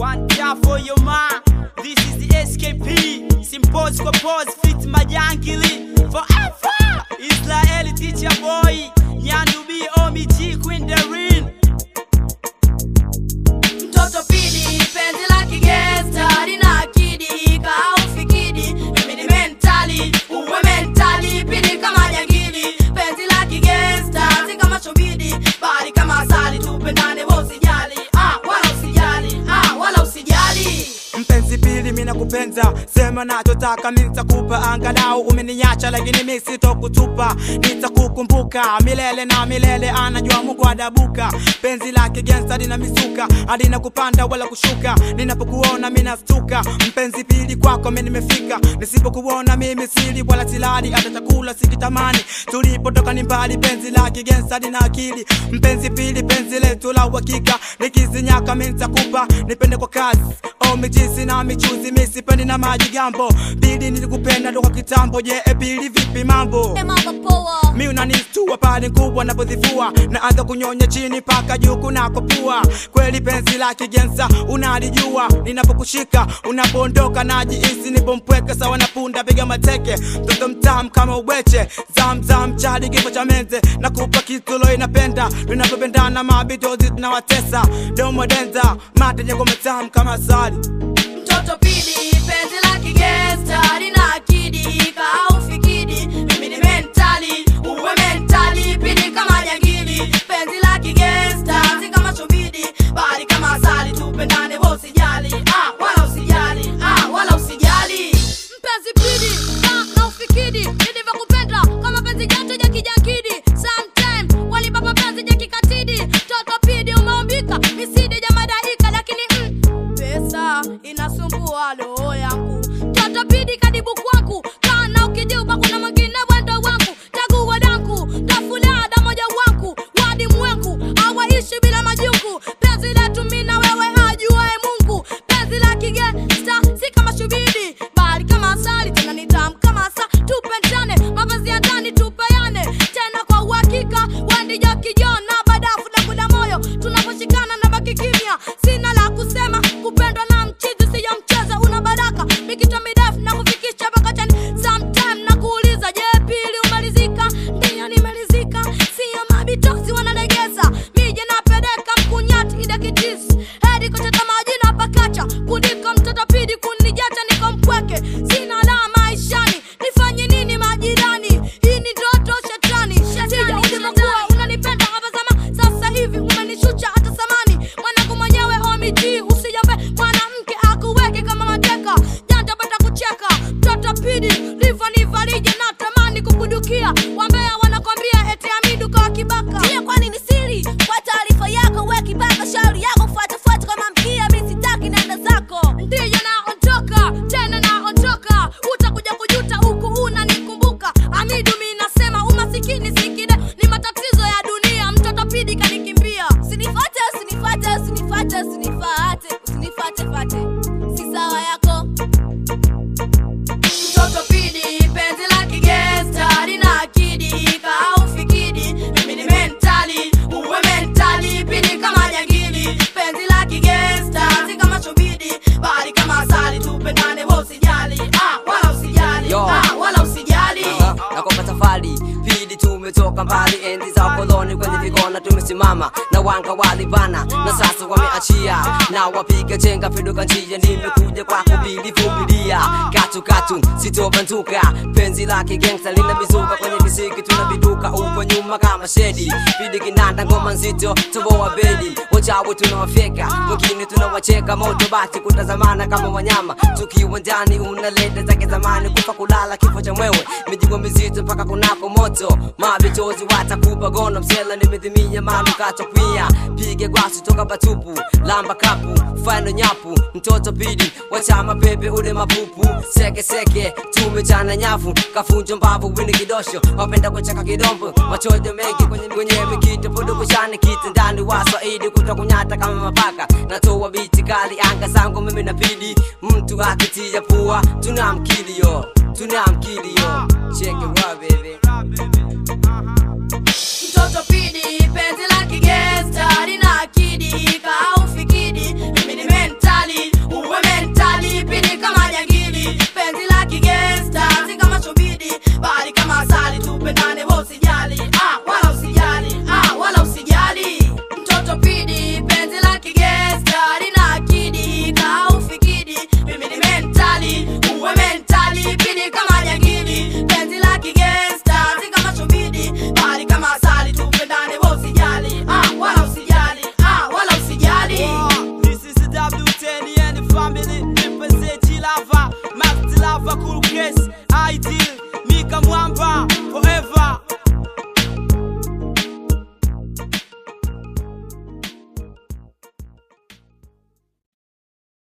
One time for your man. This is the SKP. Simpose kwa pose fit majangili. Forever. Israeli teacher boy. Nyandu B OMG Queen Darin. Mtoto pidi, penzi la kigangsta, lina akidi, kaufikidi. Mimi ni mentali, uwe mentali, pidi kama jangili. Penzi la kigangsta, si kama shobidi, bali kama asali, tupendane wewe usijali. Wala usijali. Mpenzi pili mina kupenza, sema nachotaka mimi nitakupa, angalau umeniacha lakini mimi sitokutupa. Nitakukumbuka milele na milele, anajua Mungu adabuka. Penzi la kigangsta lina misuka, halina kupanda wala kushuka. Ninapokuona mimi nastuka, mpenzi pili kwako mimi nimefika. Nisipokuona mimi sili wala silali, hata chakula sikitamani. Tulipotoka ni mbali, penzi la kigangsta lina akili. Mpenzi pili, penzi letu la uhakika, nikizinyaka mimi nitakupa, nipende kwa kazi. Mijisi na michuzi, mimi sipendi na majigambo. Bili nilikupenda toka kitambo, je pili vipi mambo? Mambo poa. Mimi unanistua pale kubwa napodhifua, naanza kunyonya chini paka juu kunako pua. Kweli penzi la kigangsta unalijua, ninapokushika unapoondoka najihisi nipo mpweke sawa na punda piga mateke. Mtoto mtamu kama ubweche, zamzam chali kifo cha menze, nakupa kitu lo inapenda. Tunapopendana mabitozi tunawatesa, domo denza mate nyako mtamu kama asali. Mtoto pidi, penzi la kigangsta, lina akidi, kaufikidi. Mimi ni mentali, uwe mentali, pidi kama jangili. Penzi la kigangsta, si kama shobidi, bali kama asali, tupendane wewe usijali. Wala usijali. Mpenzi pidi, na ufikidi, nilivyokupenda kama penzi joto ja kijakidi. Sometime wali baba penzi ja kikatidi. Mtoto pidi umeumbika, misidi ja madaika, lakini pesa inasumbua roho yangu. Mtoto pidi kadibu kwangu, kana ukijiuba kuna mwingine wendo wangu. Chagua dangu, tafulada moja wangu. Wadi mwengu, hawaishi bila majungu. Penzi letu mimi na wewe ajuae Mungu. Penzi la kigangsta, si kama shubidi, bali kama asali, tena ni tamu kama asa. Tupendane, mapenzi ya ndani tupeane, tena kwa uhakika. Wendi jo kijona, badafu na kuda moyo. Tunaposhikana na baki kimya, sina la kusema. Kupendwa na mchizi siyo mchezo, una baraka. Mikito mirefu na kufikisha mpaka chani. Sometime na kuuliza, je pili umalizika? Ndiyo nimelizika, siyo mabitozi wanalegeza. Mije na pedeka mkunyati idekitisi, hedi kocheta majina pakacha. Kuliko mtoto pidi kunijacha niko mpweke, sina la maishani. Nifanye nini majirani? Hii ni ndoto shetani. Sija ulimokuwa unanipenda hapa zama, sasa hivi umenishucha hata samani. Mwanangu mwenyewe OMG, usijambe mwanamke akuweke kama mateka. Janta bata kucheka, mtoto pidi liva nivarije na tamani kukudukia. Wambea wanakwambia eti Hamidu kwa kibaka. Tia kwani ni siri, kwa taarifa yako we kibaka. Shauri yako fuata kama mkia, mimi sitaki nenda zako. Ndiyo naondoka, tena naondoka. Utakuja kujuta huku unanikumbuka. Hamidu mimi nasema umasikini sikide, ni matatizo ya dunia. Mtoto pidi kanikimbia. Usinifate, si sawa yako. Mtoto pidi, penzi la kigangsta, lina akidi, kaufikidi. Mimi ni mentali, uwe mentali, pidi kama jangili. Penzi la kigangsta, si kama shobidi, bali kama asali, tupendane wewe usijali. Wala usijali. Nakopa safari, pidi tumetoka mbali. Enzi za koloni kwenye vigona tumesimama, na wanga walibana na sasa wameachia. Na wapiga chenga pedoka njia, nimekuja kwako pidi vumilia. Katu sitobantuka, penzi la kigangsta lina mizuka. Kwenye visiki tunabiduka, uko nyuma kama shedi. Pidi kinanda ngoma nzito, toboa bedi. Wachawi tunawafyeka, wengine tunawacheka. Moto bati kutazamana kama wanyama, tukiwa ndani unaleta zake zamani. Kufa kulala kifo cha mwewe, mijigo mizito mpaka kunako moto. Mabitozi watakupa gono, msela nimedhimia manukato pia. Pige gwasi toka batupu, lamba kapu, fano nyapu. Mtoto pidi, wachama pepe ule mapupu. Seke, tumechana nyafu, kafunjo mbavu wini kidosho. Wapenda kuchaka kidombo, machojo mengi kwenye mikito. Pudu kushani kiti ndani waswaidi, kuta kunyata kama mapaka. Natoa biti kali, anga zangu mimi na pidi. Mtu akitia pua, tunamkilio. Check it out baby. Mtoto pidi, penzi la kigangsta, lina akidi, kaufikidi. Mimi ni mentali, lava cool case ideal Mika Mwamba